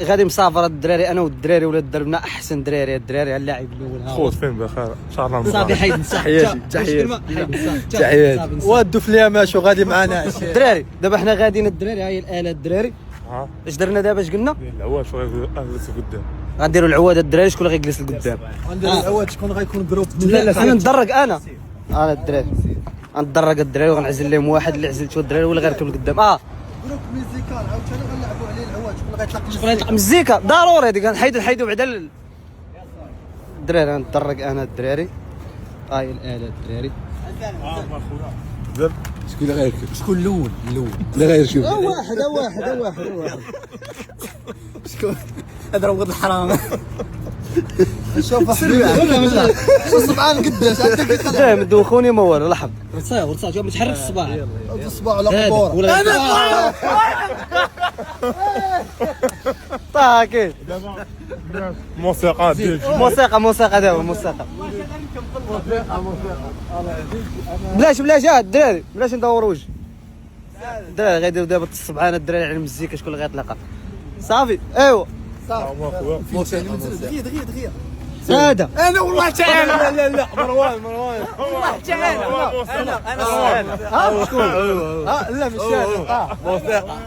غادي مسافر الدراري انا والدراري ولاد دربنا احسن دراري الدراري اللاعب الاول خوت فين بخير ان شاء الله. صافي حيد نصح تحياتي وادو في اليماش وغادي معنا الدراري. دابا حنا غاديين الدراري هاي الاله الدراري. اش درنا دابا؟ اش قلنا؟ العواد شو غيجلسوا قدام. غنديروا العواد الدراري. شكون اللي غيجلس لقدام؟ غنديروا العواد. شكون غيكون جروب؟ لا انا ندرج انا الدراري غندرج الدراري وغنعزل لهم واحد اللي عزلته الدراري ولا غيركب لقدام. جروب ميوزيكال عاوتاني غنلعبوا عليه العواد. شكون غيطلق مزيكا ضروري هذيك غنحيدو بعدا الدراري. غندرج انا الدراري. هاي الاله الدراري. شكون اللي غيركب؟ شكون الاول اللي غيركب؟ واحد شكون هذا راه ولد الحرام. شوف الصبعان قداش عندك فاهم دوخوني ما والو لحظه. ورصا ما تحرك الصباع. الصباع على قبوره. انا طاكي موسيقى دابا موسيقى. بلاش الدراري بلاش ندور وجه الدراري. غيديروا دابا الصبعان الدراري على المزيكا. شكون اللي غيطلقها؟ صافي ايوا دغيا هذا انا والله تعالى. لا مروان والله تعالى انا شكون؟ لا مش انا موسيقى.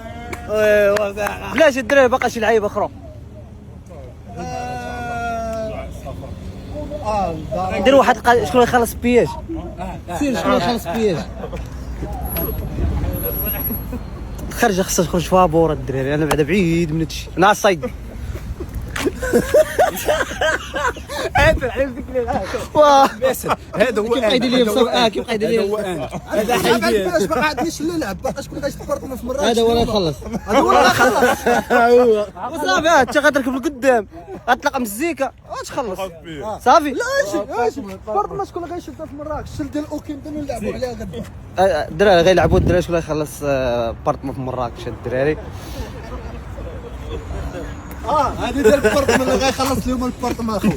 بلاش الدراري باقا شي لعيبه اخرى. ندير واحد شكون يخلص بياج؟ سير شكون يخلص بياج؟ خرج خصها تخرج فابور الدراري. انا بعدا بعيد من هادشي. انا صيد هذا هو كيبقى لي بصف كيبقى لي هذا حيدي. باش ما قعدنيش نلعب باقا شكون غيتفرطنا في مراكش. هذا ولا يخلص وصافي. انت غتركب لقدام غتطلق مزيكا وتخلص صافي. لا اجي فرطنا. شكون اللي غيشدها في مراكش؟ شل ديال اوكيم نلعبوا عليها غدا. الدراري غيلعبوا الدراري. شكون غيخلص بارطما في مراكش الدراري؟ هذه ديال البارطما اللي غيخلص لهم البارطما اخو.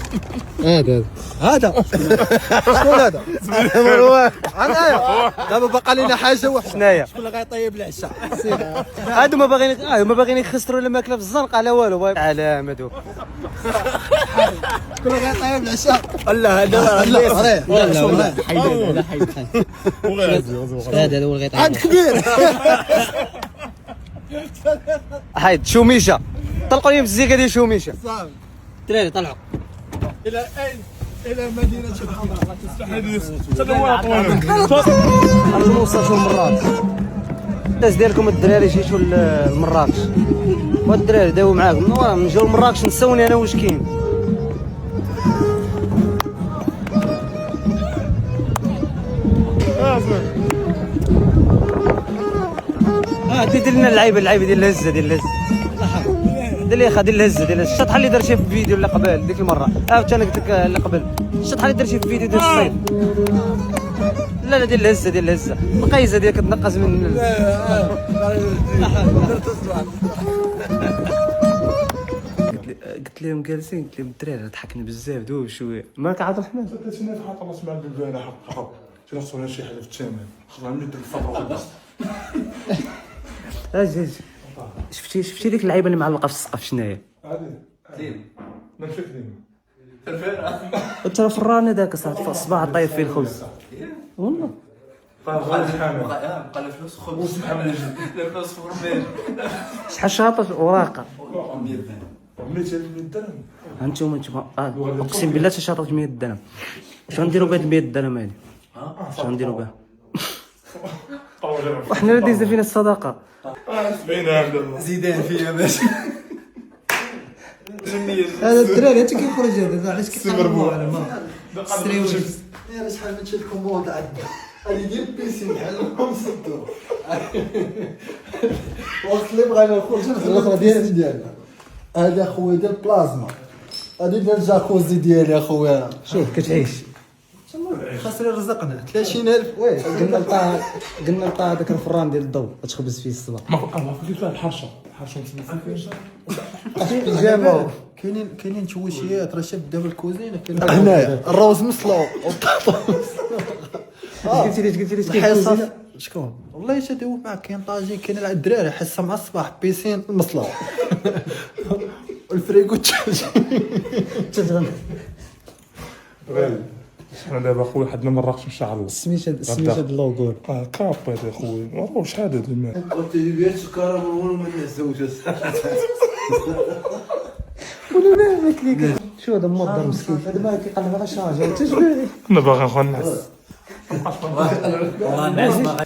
هذا شكون هذا؟ مروان. انايا دابا باقا لنا حاجه واحده. شناهي؟ شكون اللي غيطيب العشاء؟ هادو ما باغيين يخسروا الماكله في الزنقه لا والو. علام هادو. شكون اللي غيطيب العشاء؟ لا هذا لا هذا هو اللي غيطيب. عاد كبير. حيد شوميشه. طلقوا لي المزيكا ديال شوميشه. صافي الدراري طلعوا. الى اين؟ الى مدينه الحضاره. انتم وصلتوا لمراكش. الناس ديالكم الدراري جيتوا لمراكش والدراري داو معاكم. من جاو لمراكش نساوني انا واش كاين. دير لنا اللعيبه ديال الهزه ديال الهزه ديال الشطحه اللي درتيها في الفيديو اللي قبل ديك المره. انا قلت لك اللي قبل الشطحه اللي درتيها في الفيديو ديال الصيد. لا ديال الهزه القيزه ديال كتنقص من قلت لهم جالسين. قلت لهم الدراري ضحكنا بزاف دوب شويه ما كعاد الرحمن. ثلاثينات حق الله سمع بالبارح حق شنو خصنا شي حاجه في الثامن خصنا ندير الفطره. اجي شفتي ديك اللعيبه اللي معلقه في السقف شنو هي؟ كليم ما مشى كليم انت راه فران هذاك صاحبي في الصباح طايب فيه الخبز والله. بقى الفلوس خبز محمد الفلوس فرميل شحال شاطر ورقه 200 درهم. هانتوما اقسم بالله شاطرت 100 درهم. واش غنديروا بهاد 100 درهم هادي؟ واش غنديروا بها؟ وحنا اللي ديزنا فينا الصدقه. 70 درهم زيدان فيها باش هذا الدراري حتى كيخرج هذا علاش كيقلبوا على ما ستريم. يا شحال من شي الكوموند عندنا هذه ديال البيسي بحالهم صدوا. وقت اللي بغينا نخرجوا الاخرى ديالنا. هذا اخويا ديال البلازما. هذه ديال الجاكوزي ديالي اخويا. شوف كتعيش خاصنا رزقنا 30,000. وي قلنا لطا هذاك الفران ديال الضوء تخبز فيه الصباح. ما قلت لها الحرشه البيجامه. كاينين تويشيات راه شاب دابا الكوزينه كاين هنايا الروز مسلو والطاطا قلتي لي كاين الحصه شكون والله تدوب معاك كاين طاجين كاين الدراري حصه مع الصباح بيسين المصلاه والفريكو تشغل حنا دابا خويا حدنا ما نراقش ان شاء الله. سميت هاد اللوغو كابا يا خويا ما هو شحال هذا المال. قلت لي بيت سكر من الزوجة. ولا ما كليك شو هذا مودر مسكين هذا ما كيقلب على شارجه تجبرني انا باغي نخون الناس. والله الناس ما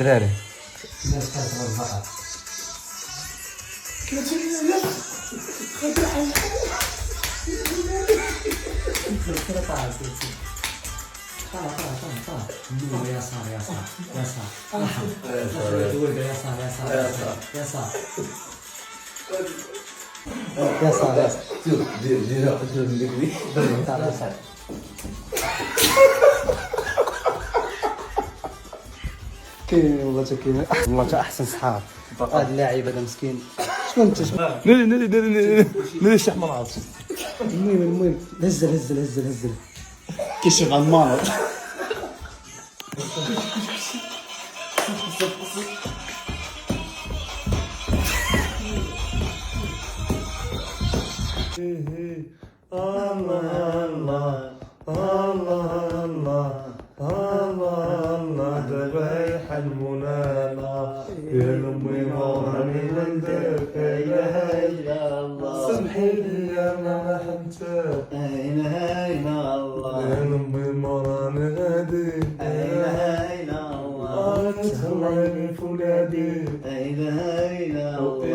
دراري كاين والله كاين والله تا احسن صحاب هاد اللاعب هذا مسكين شكون انت نادي شي حمر عرفتي. المهم هزل كيشغل المار. الله ذبايح المنانا يا لمي موراني ولدك لا اله الا الله سمحي لي انا حنتك لا اله الا الله يا لمي موراني غادي لا اله الا الله انا تهواني في ولادي لا اله الا الله